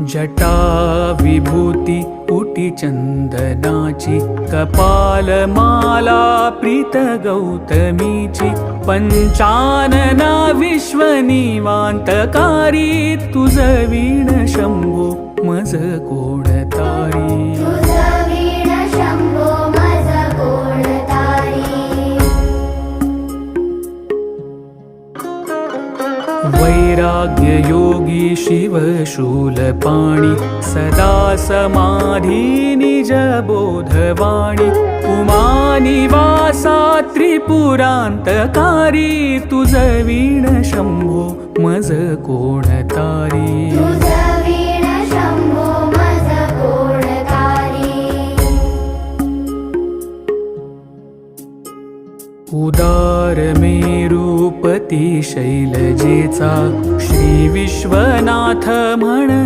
जटा विभूती पुटी चंदनाची, कपालमाला प्रीत गौतमीची, पंचानना विश्वनिवांतकारी, तुझ वीण शंभो मज कोण तारी. वैराग्य योगी शिव शूलपाणी, सदा समाधी निज बोधवाणी, उमानिवासा त्रिपुरांतकारी, तुझ वीण शंभो मज कोण तारी.